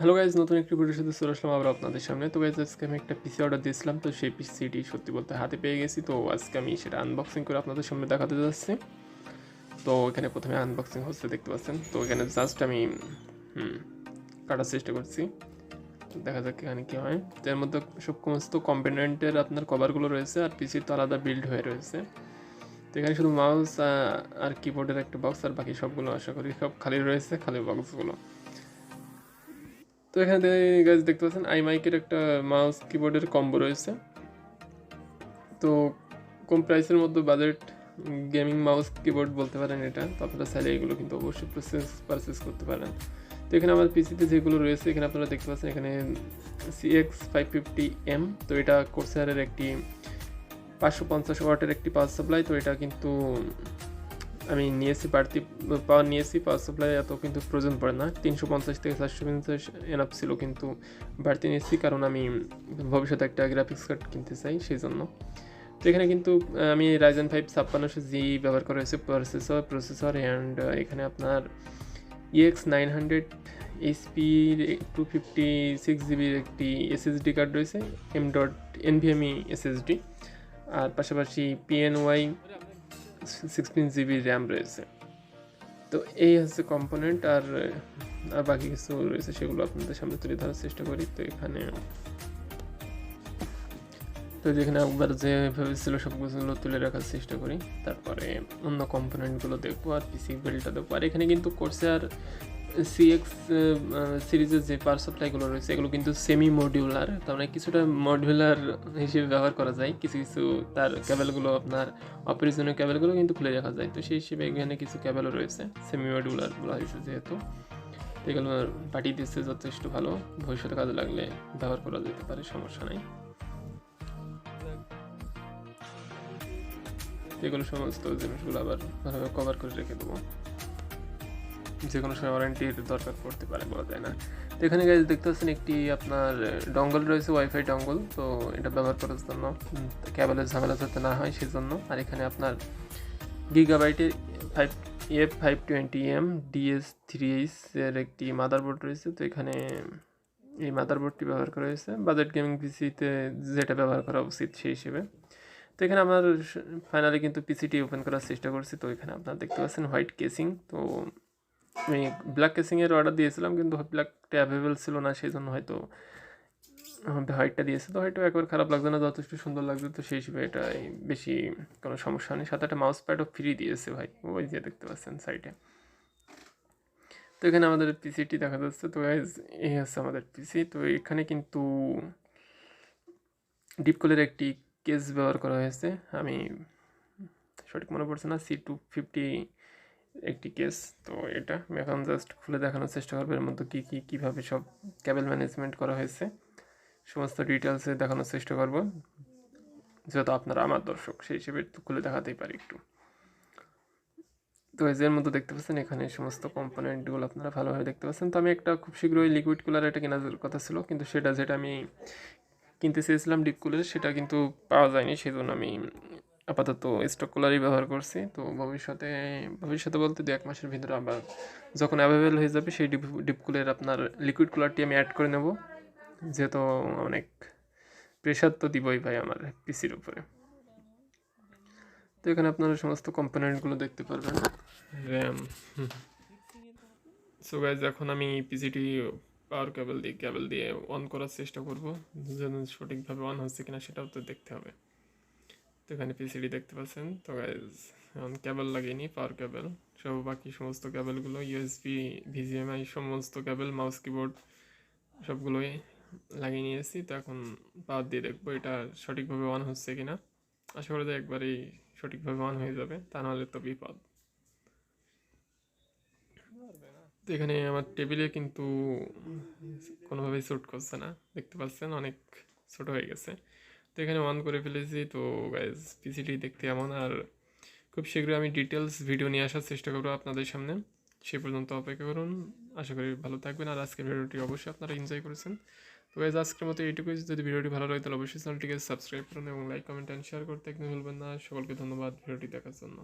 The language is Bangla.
হ্যালো গাইজ, নতুন একটি ভিডিওর সাথে চলে আসলাম আবার আপনাদের সামনে। তো গাইজ আজকে আমি একটা পিসি অর্ডার দিয়েছিলাম, তো সেই পিসিটি সত্যি বলতে হাতে পেয়ে গেছি। তো আজকে আমি সেটা আনবক্সিং করে আপনাদের সামনে দেখাতে যাচ্ছি। তো এখানে প্রথমে আনবক্সিং হচ্ছে দেখতে পাচ্ছেন। তো এখানে জাস্ট আমি কাটার চেষ্টা করছি, দেখা যাক এখানে কী হয়। তো এর মধ্যে সব সমস্ত কম্পোনেন্টের আপনার কভারগুলো রয়েছে, আর পিসির তো আলাদা বিল্ড হয়ে রয়েছে। তো এখানে শুধু মাউস আর কিবোর্ডের একটা বক্স, আর বাকি সবগুলো আশা করি সব খালি রয়েছে, খালি বক্সগুলো। তো এখানে গাইজ দেখতে পাচ্ছেন আইমাইকের একটা মাউস কিবোর্ডের কম্বো রয়েছে। তো কম প্রাইসের মধ্যে বাজেট গেমিং মাউস কিবোর্ড বলতে পারেন এটা। তো আপনারা চাইলে এগুলো কিন্তু অবশ্যই পারচেস করতে পারেন। তো এখানে আমার পিসিতে যেগুলো রয়েছে এখানে আপনারা দেখতে পাচ্ছেন এখানে CX550M। তো এটা কোর্সারের একটি 550 ওয়াটের একটি পাওয়ার সাপ্লাই। তো এটা কিন্তু আমি নিয়েছি বাড়তি পাওয়ার নিয়েছি, পাওয়ার সাপ্লাই এত কিন্তু প্রয়োজন পড়ে না, 350 থেকে 450 এনাফ ছিল, কিন্তু বাড়তি নিয়েছি কারণ আমি ভবিষ্যতে একটা গ্রাফিক্স কার্ড কিনতে চাই সেই জন্য। তো এখানে কিন্তু আমি Ryzen 5 5600G ব্যবহার করা হয়েছে প্রসেসর অ্যান্ড এখানে আপনার EX900 HP 256GB একটি SSD কার্ড রয়েছে, NVMe SSD, আর পাশাপাশি PNY 16GB র্যাম রয়েছে। তো এই হচ্ছে কম্পোনেন্ট, আর বাকি কিছু রয়েছে সেগুলো আপনাদের সামনে তুলে ধরার চেষ্টা করি। তো এখানে যেখানে একবার যে ভেবেছিল সবগুলো তুলে রাখার চেষ্টা করি, তারপরে অন্য কম্পোনেন্টগুলো দেখবো আর পিসি বিল্ডটা দেখবো। আর এখানে কিন্তু কোর্সার CX সিরিজের যে পাওয়ার সাপ্লাইগুলো রয়েছে এগুলো কিন্তু সেমি মডিউলার, তার মানে কিছুটা মডিউলার হিসেবে ব্যবহার করা যায়। কিছু কিছু তার ক্যাবেলগুলো আপনার অপরিজনীয় ক্যাবেলগুলো কিন্তু খুলে রাখা যায়। তো সেই হিসেবে এখানে কিছু ক্যাবেলও রয়েছে, সেমি মডিউলার বলা হয়েছে যেহেতু। এগুলো পাঠিয়ে দিচ্ছে যথেষ্ট ভালো, ভবিষ্যতে কাজে লাগলে ব্যবহার করা যেতে পারে, সমস্যা নাই। এগুলো সমস্ত জিনিসগুলো আবার ভালোভাবে কভার করে রেখে দেবো, যে কোনো সময় ওয়ারেন্টির দরকার পড়তে পারে, বলা যায় না। তো এখানে গাইজ দেখতে পাচ্ছেন একটি আপনার ডঙ্গল রয়েছে, ওয়াইফাই ডঙ্গল। তো এটা ব্যবহার করার জন্য কেবলের ঝামেলা যাতে না হয় সেই জন্য। আর এখানে আপনার গিগাবাইটের F520M DS3H এর একটি মাদারবোর্ড রয়েছে। তো এখানে এই মাদারবোর্ডটি ব্যবহার করা হয়েছে বাজেট গেমিং পিসিতে যেটা ব্যবহার করা উচিত সেই হিসেবে। তো এখানে আমার ফাইনালি কিন্তু পিসিটি ওপেন করার চেষ্টা করছি। তো এখানে আপনারা দেখতে পাচ্ছেন হোয়াইট কেসিং। তো আমি ব্ল্যাক কেসিংয়ের অর্ডার দিয়েছিলাম, কিন্তু ব্ল্যাকটা অ্যাভেলেবেল ছিল না, সেই জন্য হয়তো হোয়াইটটা দিয়েছে। তো হোয়াইটও একবার খারাপ লাগছে না, যথেষ্ট সুন্দর লাগছে। তো সেই হিসেবে এটা বেশি কোনো সমস্যা নেই। সাথে একটা মাউস প্যাডও ফ্রি দিয়েছে ভাই, ওই যে দেখতে পাচ্ছেন সাইডে। তো এখানে আমাদের পিসিটি দেখা যাচ্ছে। তো গাইজ এই হচ্ছে আমাদের পিসি। তো এখানে কিন্তু ডিপকলের একটি কেস ব্যবহার করা হয়েছে, আমি সঠিক মনে পড়ছে না, C250 একটি কেস। তো এটা আমি এখন জাস্ট খুলে দেখানোর চেষ্টা করবো এর মধ্যে কীভাবে সব ক্যাবেল ম্যানেজমেন্ট করা হয়েছে, সমস্ত ডিটেলসে দেখানোর চেষ্টা করব, যেহেতু আপনারা আমার দর্শক সেই হিসেবে খুলে দেখাতেই পারি একটু। তো এর মধ্যে দেখতে পাচ্ছেন এখানে সমস্ত কম্পোনেন্টগুলো আপনারা ভালোভাবে দেখতে পাচ্ছেন। তো আমি একটা খুব শীঘ্রই লিকুইড কুলার এটা কেনার কথা ছিল, কিন্তু যেটা আমি কিনতে চেয়েছিলাম ডিপ কুলার, সেটা কিন্তু পাওয়া যায়নি, সেই জন্য আমি আপাতত স্টক কুলারই ব্যবহার করছি। তো ভবিষ্যতে বলতে 2-1 মাসের ভিতরে আবার যখন অ্যাভেলেবেল হয়ে যাবে সেই ডিপ কুলার আপনার লিকুইড কুলারটি আমি অ্যাড করে নেব, যেহেতু অনেক প্রেশার তো দিবই ভাই আমার পিসির উপরে। তো এখানে আপনারা সমস্ত কম্পোনেন্টগুলো দেখতে পারবেন, র্যাম। সো গাইজ এখন আমি পিসিটি পাওয়ার কেবল দিয়ে অন করার চেষ্টা করব, যেন সঠিকভাবে অন হচ্ছে কিনা সেটাও তো দেখতে হবে। তো এখানে পিসিডি দেখতে পাচ্ছেন। তো গাইজ এখন কেবল লাগিয়ে পাওয়ার কেবল সব, বাকি সমস্ত কেবলগুলো USB VGMI সমস্ত কেবল, মাউস কিবোর্ড সবগুলোই লাগিয়ে নিয়েছি। তো এখন পাওয়ার দিয়ে দেখবো এটা সঠিকভাবে অন হচ্ছে কিনা। আশা করি যে একবারেই সঠিকভাবে অন হয়ে যাবে, তা নাহলে তো বিপদ। তো এখানে আমার টেবিলে কিন্তু কোনোভাবেই শ্যুট করছে না, দেখতে পাচ্ছেন অনেক ছোট হয়ে গেছে। তো এখানে অন করে ফেলেছি। তো গাইজ পিসিটি দেখতে এমন, আর খুব শীঘ্রই আমি ডিটেলস ভিডিও নিয়ে আসার চেষ্টা করবো আপনাদের সামনে, সে পর্যন্ত অপেক্ষা করুন। আশা করি ভালো থাকবেন, আর আজকের ভিডিওটি অবশ্যই আপনারা এনজয় করেছেন। তো গাইজ আজকের মতো এইটুকুই। যদি ভিডিওটি ভালো লাগে তাহলে অবশ্যই চ্যানেলটিকে সাবস্ক্রাইব করুন এবং লাইক কমেন্ট অ্যান্ড শেয়ার করতে একদম ভুলবেন না। সকলকে ধন্যবাদ ভিডিওটি দেখার জন্য।